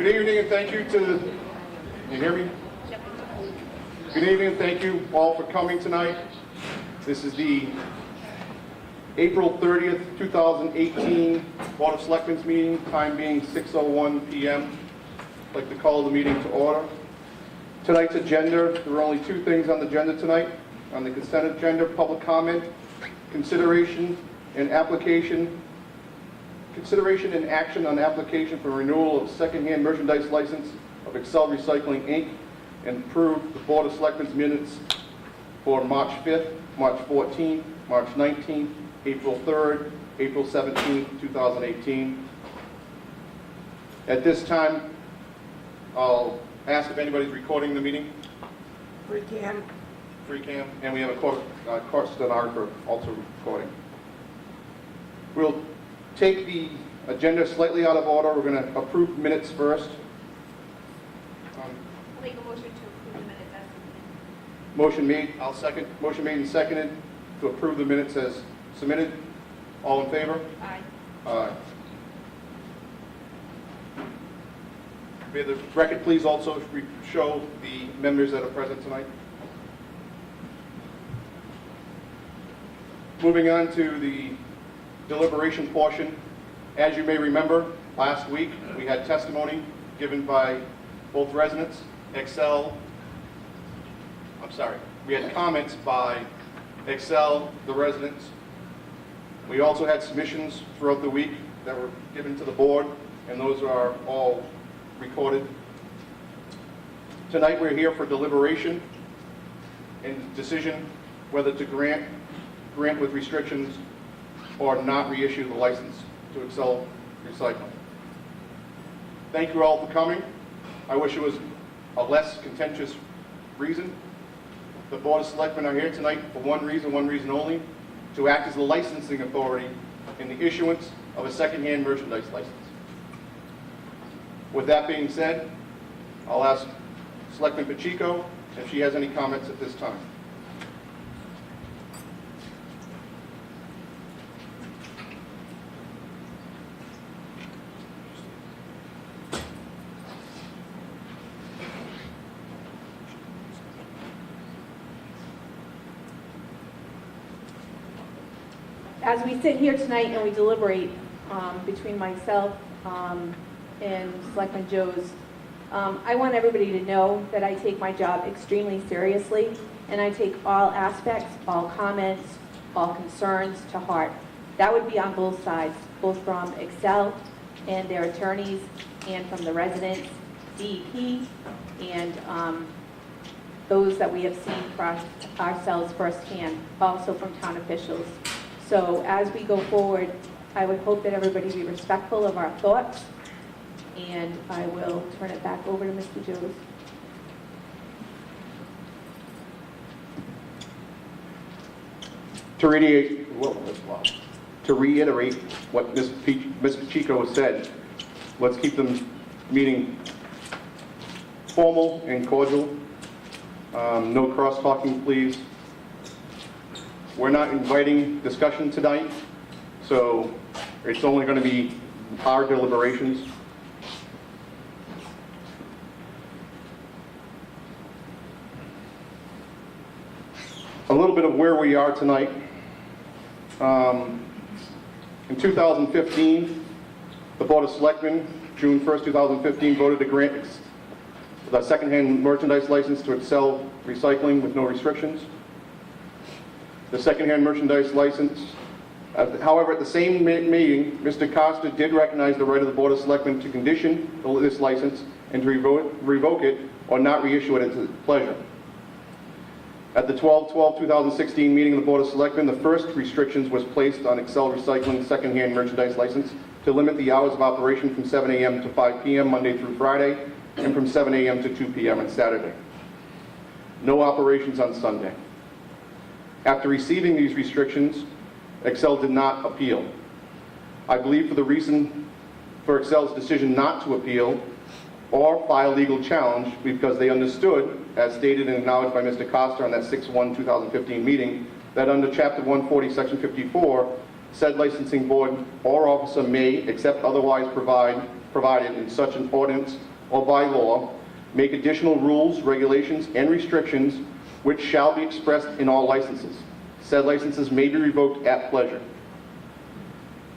Good evening and thank you to, can you hear me? Good evening and thank you all for coming tonight. This is the April 30th, 2018 Board of Selectmen's meeting, time being 6:01 p.m. I'd like to call the meeting to order. Tonight's agenda, there are only two things on the agenda tonight. On the consent agenda, public comment, consideration and action on application for renewal of secondhand merchandise license of Excel Recycling Inc. and approve the Board of Selectmen's minutes for March 5th, March 14th, March 19th, April 3rd, April 17th, 2018. At this time, I'll ask if anybody's recording the meeting. Free cam. Free cam, and we have a court stenographer also recording. We'll take the agenda slightly out of order. We're going to approve minutes first. I'll make a motion to approve the minutes as submitted. Motion made, I'll second. Motion made and seconded to approve the minutes as submitted. All in favor? Aye. Aye. May the record please also show the members that are present tonight. Moving on to the deliberation portion. As you may remember, last week we had testimony given by both residents. We had comments by Excel, the residents. We also had submissions throughout the week that were given to the board, and those are all recorded. Tonight we're here for deliberation and decision whether to grant with restrictions or not reissue the license to Excel Recycling. Thank you all for coming. I wish it was a less contentious reason. The Board of Selectmen are here tonight for one reason only, to act as the licensing authority in the issuance of a secondhand merchandise license. With that being said, I'll ask Selectman Pacheco if she has any comments at this time. As we sit here tonight and we deliberate between myself and Selectman Joes, I want everybody to know that I take my job extremely seriously, and I take all aspects, all comments, all concerns to heart. That would be on both sides, both from Excel and their attorneys, and from the residents, DEP, and those that we have seen for ourselves firsthand, also from town officials. So as we go forward, I would hope that everybody be respectful of our thoughts, and I will turn it back over to Mr. Joes. To reiterate what Ms. Pacheco said, let's keep the meeting formal and cordial. No cross-talking, please. We're not inviting discussion tonight, so it's only going to be our deliberations. A little bit of where we are tonight. In 2015, the Board of Selectmen, June 1st, 2015, voted to grant the secondhand merchandise license to Excel Recycling with no restrictions. The secondhand merchandise license. However, at the same meeting, Mr. Costa did recognize the right of the Board of Selectmen to condition this license and to revoke it or not reissue it at his pleasure. At the 12/12/2016 meeting of the Board of Selectmen, the first restrictions was placed on Excel Recycling's secondhand merchandise license to limit the hours of operation from 7 a.m. to 5 p.m. Monday through Friday, and from 7 a.m. to 2 p.m. on Saturday. No operations on Sunday. After receiving these restrictions, Excel did not appeal. I believe for the reason for Excel's decision not to appeal or file legal challenge, because they understood, as stated and acknowledged by Mr. Costa on that 6/1/2015 meeting, that under Chapter 140, Section 54, said licensing board or officer may, except otherwise provided in such an ordinance or by law, make additional rules, regulations, and restrictions which shall be expressed in all licenses. Said licenses may be revoked at pleasure.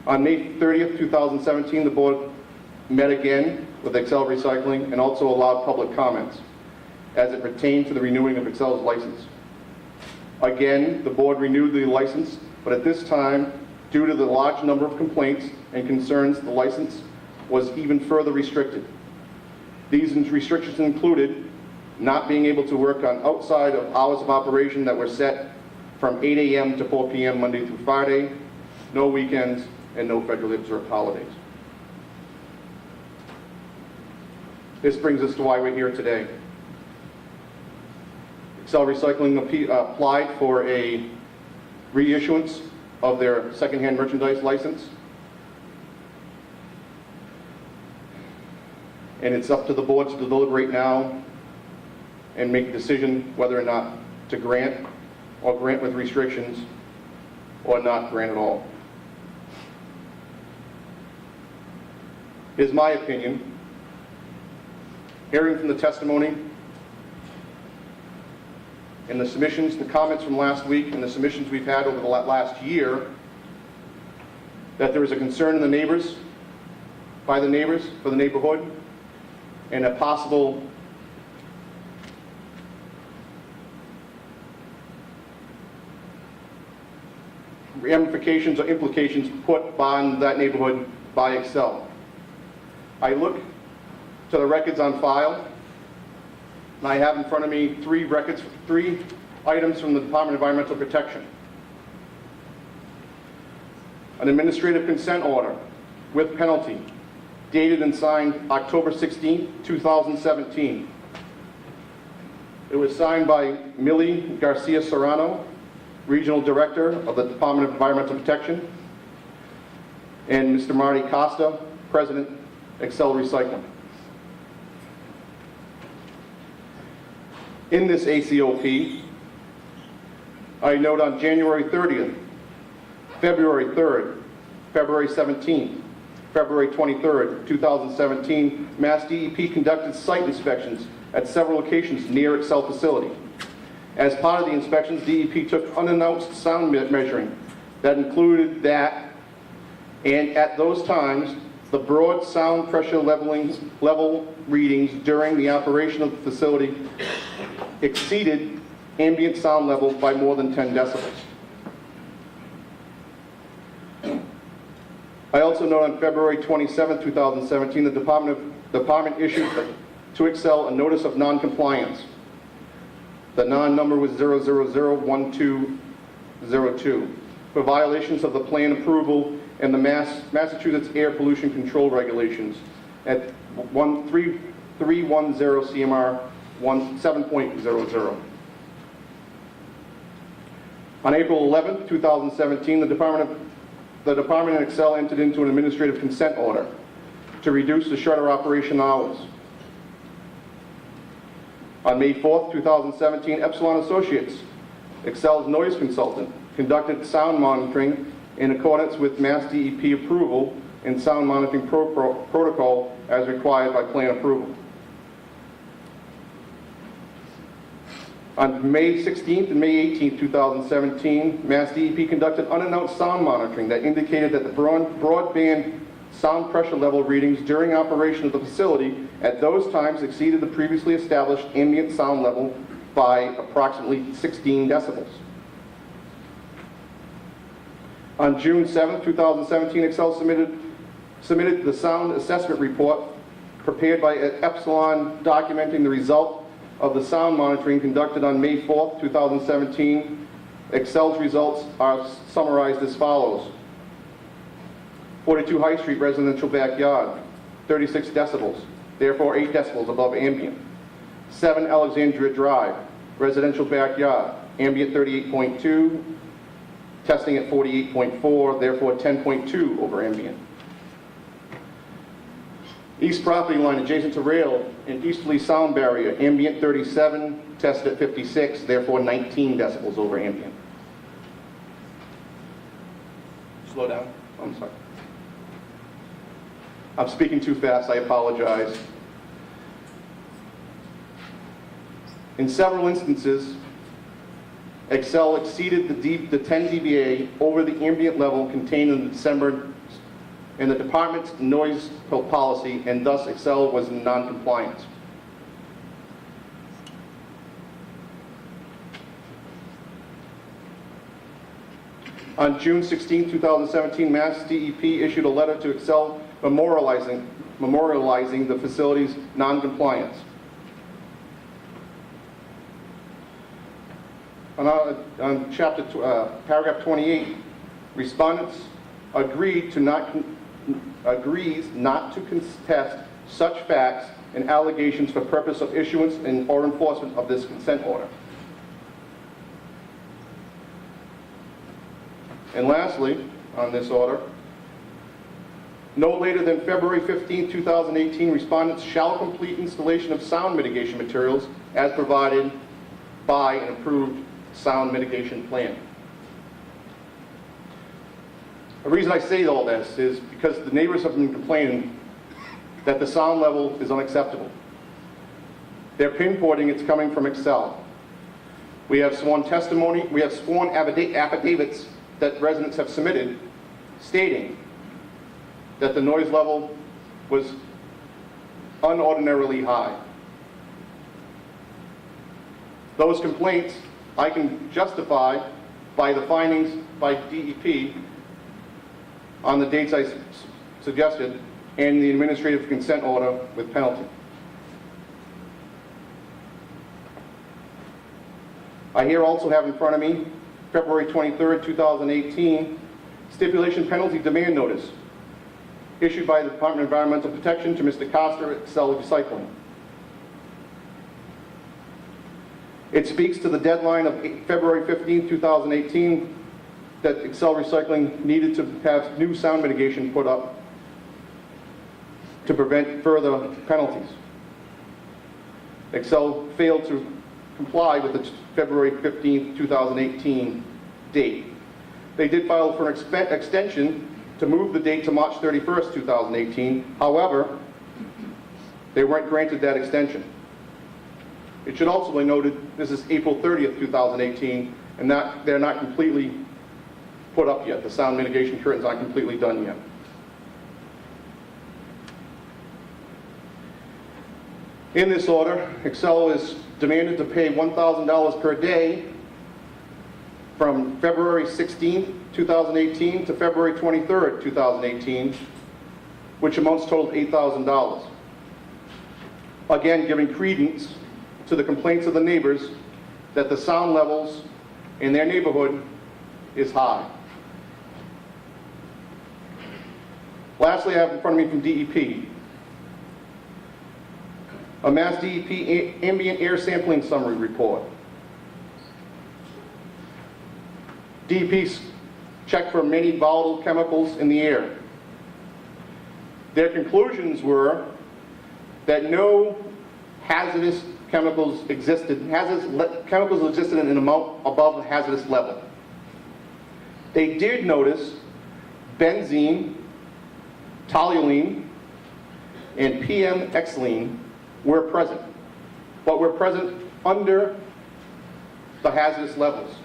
On May 30th, 2017, the board met again with Excel Recycling and also allowed public comments as it pertained to the renewing of Excel's license. Again, the board renewed the license, but at this time, due to the large number of complaints and concerns, the license was even further restricted. These restrictions included not being able to work on outside of hours of operation that were set from 8 a.m. to 4 p.m. Monday through Friday, no weekends, and no federally observed holidays. This brings us to why we're here today. Excel Recycling applied for a reissuance of their secondhand merchandise license. And it's up to the board to deliberate now and make a decision whether or not to grant or grant with restrictions or not grant at all. Here's my opinion. Hearing from the testimony and the submissions, the comments from last week and the submissions we've had over the last year, that there is a concern in the neighbors, by the neighbors, for the neighborhood, and a possible ramifications or implications put on that neighborhood by Excel. I look to the records on file, and I have in front of me three items from the Department of Environmental Protection. An administrative consent order with penalty, dated and signed October 16, 2017. It was signed by Millie Garcia Serrano, Regional Director of the Department of Environmental Protection, and Mr. Marty Costa, President, Excel Recycling. In this ACOP, I note on January 30th, February 3rd, February 17th, February 23rd, 2017, Mass DEP conducted site inspections at several locations near Excel facility. As part of the inspections, DEP took unannounced sound measuring that included that, and at those times, the broad sound pressure level readings during the operation of the facility exceeded ambient sound levels by more than 10 decibels. I also note on February 27, 2017, the department issued to Excel a notice of non-compliance. The non-number was 0001202 for violations of the plan approval and the Massachusetts Air Pollution Control Regulations at 310 CMR 7.00. On April 11, 2017, the Department and Excel entered into an administrative consent order to reduce the shutter operation hours. On May 4, 2017, Epsilon Associates, Excel's noise consultant, conducted sound monitoring in accordance with Mass DEP approval and sound monitoring protocol as required by plan approval. On May 16th and May 18th, 2017, Mass DEP conducted unannounced sound monitoring that indicated that the broadband sound pressure level readings during operation of the facility at those times exceeded the previously established ambient sound level by approximately 16 decibels. On June 7, 2017, Excel submitted the sound assessment report prepared by Epsilon documenting the result of the sound monitoring conducted on May 4, 2017. Excel's results are summarized as follows. 42 High Street residential backyard, 36 decibels, therefore 8 decibels above ambient. 7 Alexandria Drive, residential backyard, ambient 38.2, testing at 48.4, therefore 10.2 over ambient. East property line adjacent to rail and easterly sound barrier, ambient 37, tested at 56, therefore 19 decibels over ambient. Slow down. I'm sorry. I'm speaking too fast, I apologize. In several instances, Excel exceeded the 10 dBA over the ambient level contained in the department's noise policy, and thus Excel was in non-compliance. On June 16, 2017, Mass DEP issued a letter to Excel memorializing the facility's non-compliance. On paragraph 28, respondents agrees not to contest such facts and allegations for purpose of issuance and or enforcement of this consent order. And lastly, on this order, no later than February 15, 2018, respondents shall complete installation of sound mitigation materials as provided by an approved sound mitigation plan. The reason I say all this is because the neighbors have been complaining that the sound level is unacceptable. They're pinpointing it's coming from Excel. We have sworn testimony, we have sworn affidavits that residents have submitted stating that the noise level was unordinarily high. Those complaints I can justify by the findings by DEP on the dates I suggested and the administrative consent order with penalty. I here also have in front of me February 23rd, 2018, stipulation penalty demand notice issued by the Department of Environmental Protection to Mr. Coster at Excel Recycling. It speaks to the deadline of February 15, 2018, that Excel Recycling needed to have new sound mitigation put up to prevent further penalties. Excel failed to comply with the February 15, 2018 date. They did file for an extension to move the date to March 31st, 2018. However, they weren't granted that extension. It should also be noted this is April 30th, 2018, and they're not completely put up yet. The sound mitigation curtains aren't completely done yet. In this order, Excel is demanded to pay $1,000 per day from February 16, 2018 to February 23rd, 2018, which amounts total $8,000. Again, giving credence to the complaints of the neighbors that the sound levels in their neighborhood is high. Lastly, I have in front of me from DEP, a Mass DEP ambient air sampling summary report. DEP checked for many volatile chemicals in the air. Their conclusions were that no hazardous chemicals existed. Chemicals existed in an amount above the hazardous level. They did notice benzene, toluene, and PM-xylene were present, but were present under the hazardous levels.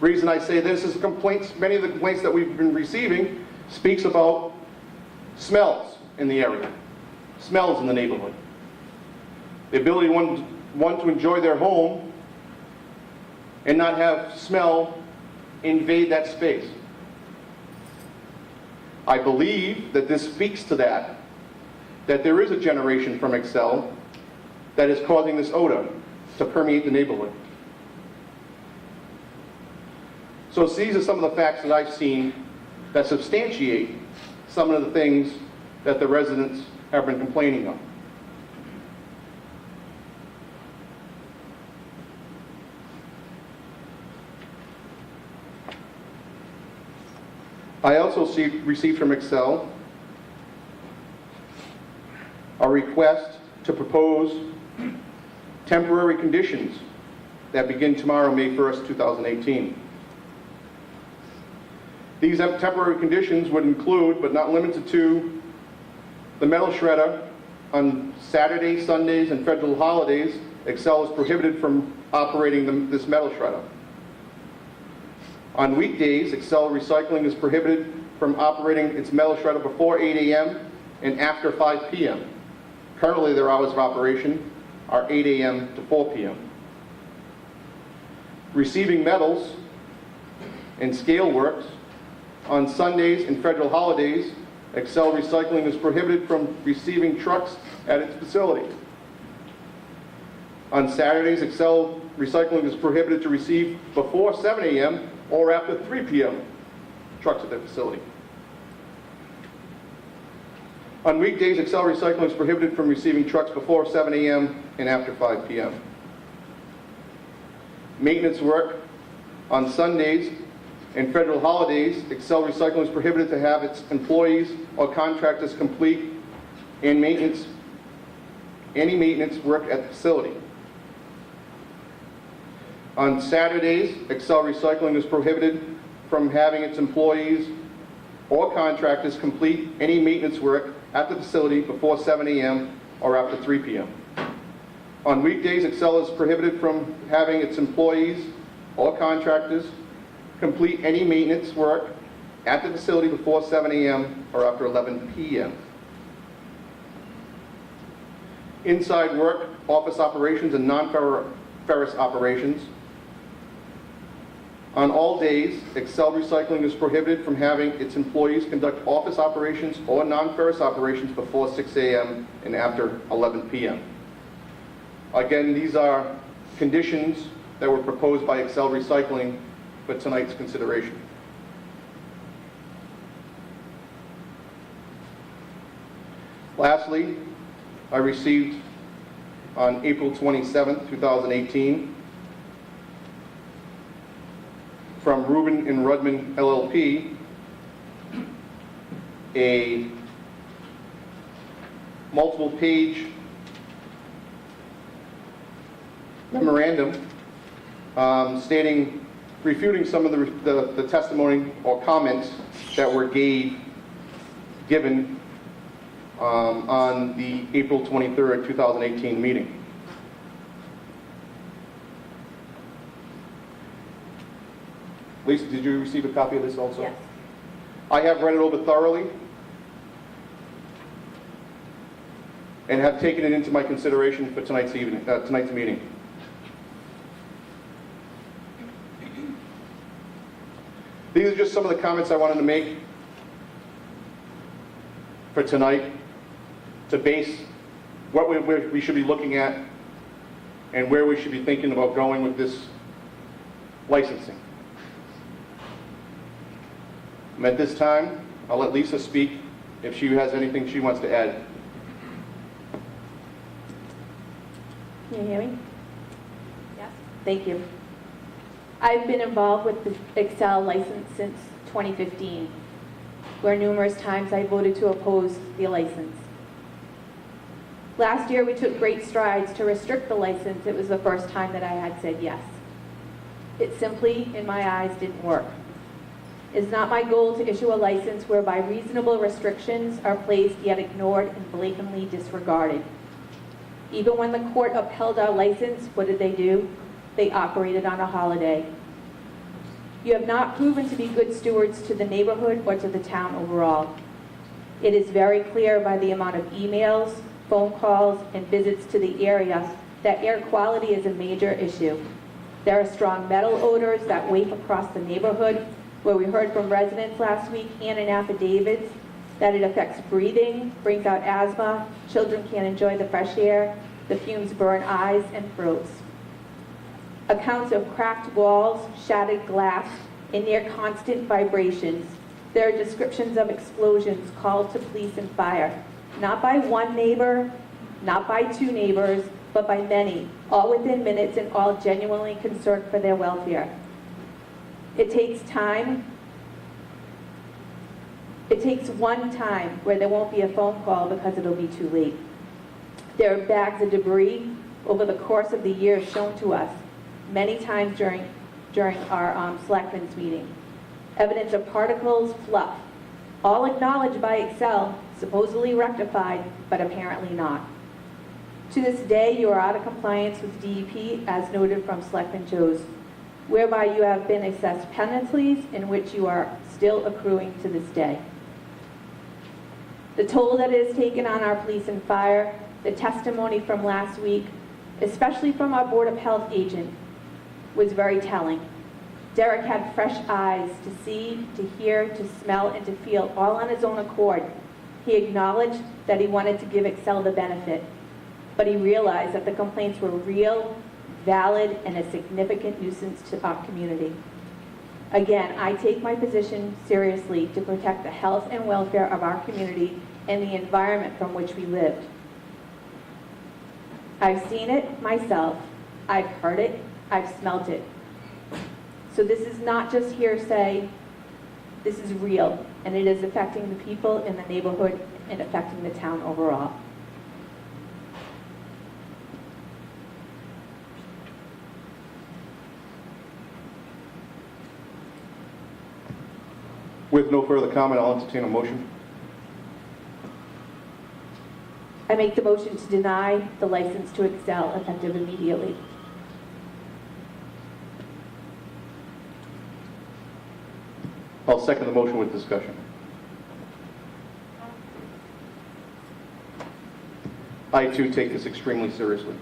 Reason I say this is complaints, many of the complaints that we've been receiving speaks about smells in the area, smells in the neighborhood. The ability one to enjoy their home and not have smell invade that space. I believe that this speaks to that there is a generation from Excel that is causing this odor to permeate the neighborhood. So these are some of the facts that I've seen that substantiate some of the things that the residents have been complaining of. I also received from Excel a request to propose temporary conditions that begin tomorrow, May 1st, 2018. These temporary conditions would include, but not limited to, the metal shredder on Saturdays, Sundays, and federal holidays Excel is prohibited from operating this metal shredder. On weekdays, Excel Recycling is prohibited from operating its metal shredder before 8 a.m. and after 5 p.m. Currently, their hours of operation are 8 a.m. to 4 p.m. Receiving metals and scale works on Sundays and federal holidays, Excel Recycling is prohibited from receiving trucks at its facility. On Saturdays, Excel Recycling is prohibited to receive before 7 a.m. or after 3 p.m. trucks at their facility. On weekdays, Excel Recycling is prohibited from receiving trucks before 7 a.m. and after 5 p.m. Maintenance work on Sundays and federal holidays, Excel Recycling is prohibited to have its employees or contractors complete any maintenance work at the facility. On Saturdays, Excel Recycling is prohibited from having its employees or contractors complete any maintenance work at the facility before 7 a.m. or after 3 p.m. On weekdays, Excel is prohibited from having its employees or contractors complete any maintenance work at the facility before 7 a.m. or after 11 p.m. Inside work, office operations, and non-ferrous operations. On all days, Excel Recycling is prohibited from having its employees conduct office operations or non-ferrous operations before 6 a.m. and after 11 p.m. Again, these are conditions that were proposed by Excel Recycling for tonight's consideration. Lastly, I received on April 27, 2018, from Rubin and Rudman LLP, a multiple-page memorandum refuting some of the testimony or comments that were given on the April 23rd, 2018 meeting. Lisa, did you receive a copy of this also? Yes. I have read it over thoroughly and have taken it into my consideration for tonight's meeting. These are just some of the comments I wanted to make for tonight to base what we should be looking at and where we should be thinking about going with this licensing. At this time, I'll let Lisa speak if she has anything she wants to add. Can you hear me? Yes. Thank you. I've been involved with the Excel license since 2015, where numerous times I voted to oppose the license. Last year, we took great strides to restrict the license. It was the first time that I had said yes. It simply, in my eyes, didn't work. It's not my goal to issue a license whereby reasonable restrictions are placed yet ignored and blatantly disregarded. Even when the court upheld our license, what did they do? They operated on a holiday. You have not proven to be good stewards to the neighborhood or to the town overall. It is very clear by the amount of emails, phone calls, and visits to the area that air quality is a major issue. There are strong metal odors that wave across the neighborhood, where we heard from residents last week and in affidavits that it affects breathing, brings out asthma, children can't enjoy the fresh air, the fumes burn eyes and throats. Accounts of cracked walls, shattered glass, and near constant vibrations. There are descriptions of explosions called to police and fire, not by one neighbor, not by two neighbors, but by many, all within minutes and all genuinely concerned for their welfare. It takes time. It takes one time where there won't be a phone call because it'll be too late. There are bags of debris over the course of the year shown to us many times during our Selectmen's meeting. Evidence of particles, fluff, all acknowledged by Excel, supposedly rectified, but apparently not. To this day, you are out of compliance with DEP as noted from Selectman Joes, whereby you have been assessed penalties in which you are still accruing to this day. The toll that is taken on our police and fire, the testimony from last week, especially from our Board of Health agent, was very telling. Derek had fresh eyes to see, to hear, to smell, and to feel all on his own accord. He acknowledged that he wanted to give Excel the benefit, but he realized that the complaints were real, valid, and a significant nuisance to our community. Again, I take my position seriously to protect the health and welfare of our community and the environment from which we lived. I've seen it myself, I've heard it, I've smelt it. So this is not just hearsay, this is real, and it is affecting the people in the neighborhood and affecting the town overall. With no further comment, I'll entertain a motion. I make the motion to deny the license to Excel effective immediately. I'll second the motion with discussion. I too take this extremely seriously.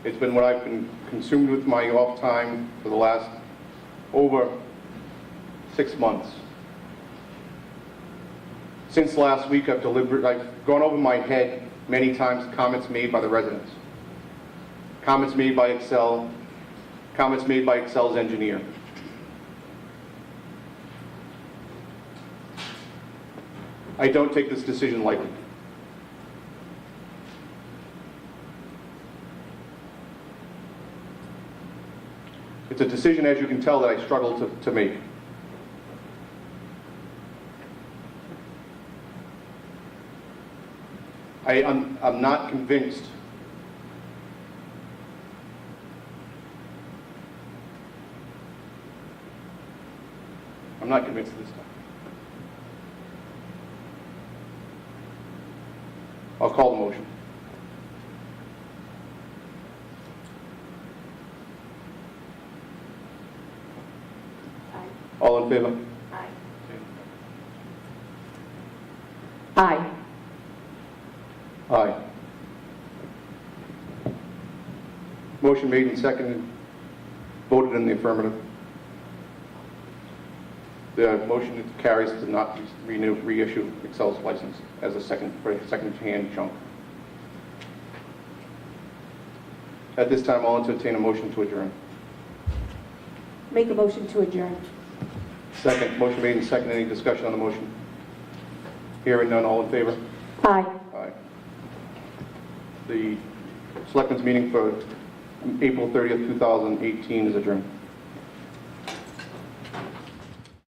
It's been what I've been consumed with my off time for the last over 6 months. Since last week, I've gone over my head many times comments made by the residents. Comments made by Excel, comments made by Excel's engineer. I don't take this decision lightly. It's a decision, as you can tell, that I struggle to make. I'm not convinced of this time. I'll call the motion. Aye. All in favor? Aye. Aye. Aye. Motion made and seconded, voted in the affirmative. The motion carries to not reissue Excel's license as a second-hand junk. At this time, I'll entertain a motion to adjourn. Make a motion to adjourn. Second, motion made and seconded. Any discussion on the motion? Hearing none, all in favor? Aye. Aye. The Selectmen's meeting for April 30th, 2018 is adjourned.